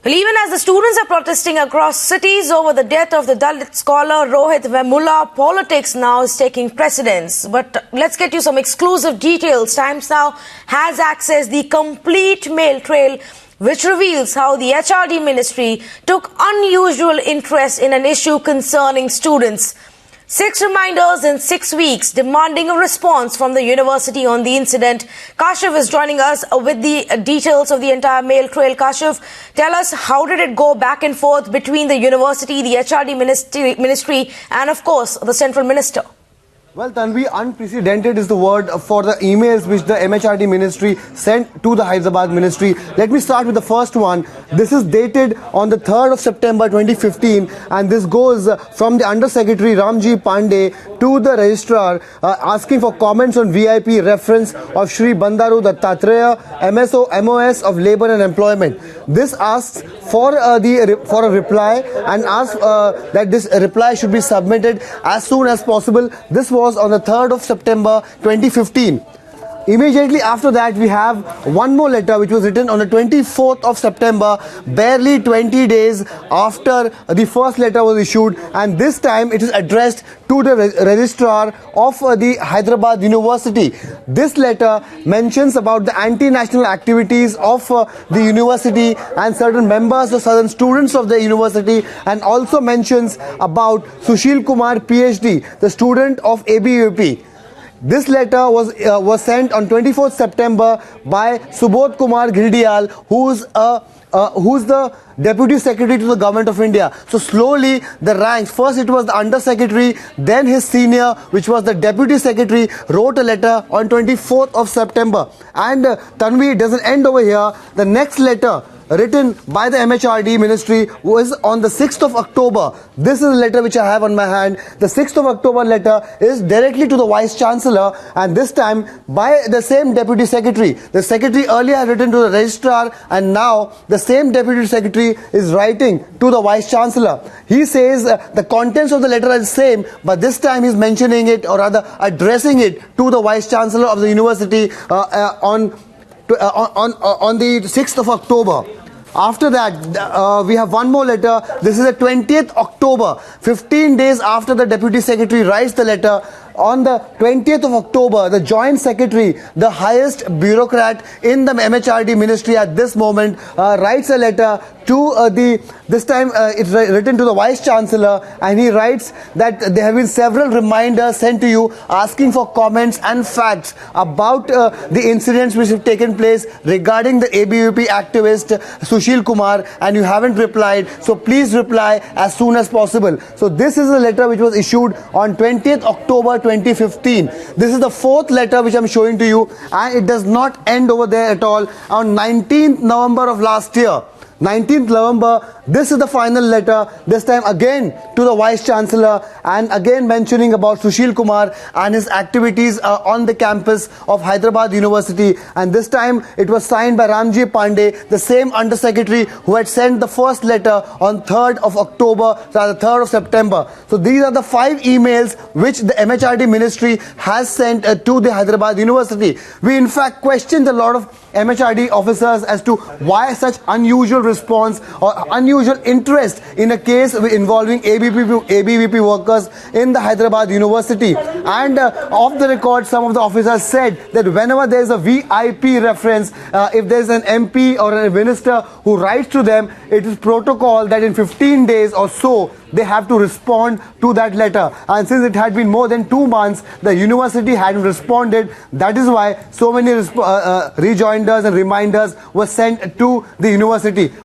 Well, even as the students are protesting across cities over the death of the Dalit scholar Rohith Vemula, politics now is taking precedence. But let's get you some exclusive details. Times Now has accessed the complete mail trail, which reveals how the HRD ministry took unusual interest in an issue concerning students. 6 reminders in 6 weeks demanding a response from the university on the incident. Kashif is joining us with the details of the entire mail trail. Kashif, tell us, how did it go back and forth between the university, the HRD ministry and of course the central minister? Well, Tanvi, unprecedented is the word for the emails which the MHRD ministry sent to the Hyderabad ministry. Let me start with the first one. This is dated on the 3rd of September 2015, and this goes from the Under Secretary Ramji Pandey to the registrar asking for comments on VIP reference of Shri Bandaru Dattatreya, MOS of Labour and Employment. This asks for a reply and asks that this reply should be submitted as soon as possible. This was on the 3rd of September 2015. Immediately after that, we have one more letter which was written on the 24th of September, barely 20 days after the first letter was issued, and this time it is addressed to the registrar of the Hyderabad University. This letter mentions about the anti-national activities of the university and certain members or certain students of the university, and also mentions about Susheel Kumar PhD, the student of ABVP. This letter was sent on 24th September by Susheel Kumar Gildiyal, who's the Deputy Secretary to the Government of India. So slowly the ranks, first it was the Under Secretary, then his senior, which was the Deputy Secretary, wrote a letter on 24th of September. And Tanvi, it doesn't end over here. The next letter written by the MHRD ministry was on the 6th of October. This is a letter which I have on my hand. The 6th of October letter is directly to the Vice Chancellor, and this time by the same Deputy Secretary. The Secretary earlier had written to the Registrar, and now the same Deputy Secretary is writing to the Vice Chancellor. He says the contents of the letter are the same, but this time he's mentioning it, or rather addressing it to the Vice Chancellor of the university on the 6th of October. After that, we have one more letter. This is the 20th October, 15 days after the Deputy Secretary writes the letter. On the 20th of October, the Joint Secretary, the highest bureaucrat in the MHRD ministry at this moment, writes a letter to this time it's written to the Vice Chancellor, and he writes that there have been several reminders sent to you asking for comments and facts about the incidents which have taken place regarding the ABVP activist Susheel Kumar, and you haven't replied, so please reply as soon as possible. So this is a letter which was issued on 20th October 2015. This is the fourth letter which I'm showing to you, and it does not end over there at all. On 19th November of last year, 19th November, this is the final letter, this time again to the Vice Chancellor, and again mentioning about Susheel Kumar and his activities on the campus of Hyderabad University. And this time it was signed by Ramji Pandey, the same Under Secretary who had sent the first letter on 3rd of October, rather 3rd of September. So these are the 5 emails which the MHRD ministry has sent to the Hyderabad University. We in fact questioned a lot of MHRD officers as to why such unusual response or unusual interest in a case involving ABVP workers in the Hyderabad University. And off the record, some of the officers said that whenever there is a VIP reference, if there is an MP or a minister who writes to them, it is protocol that in 15 days or so they have to respond to that letter. And since it had been more than 2 months, the university hadn't responded. That is why so many rejoinders and reminders were sent to the university.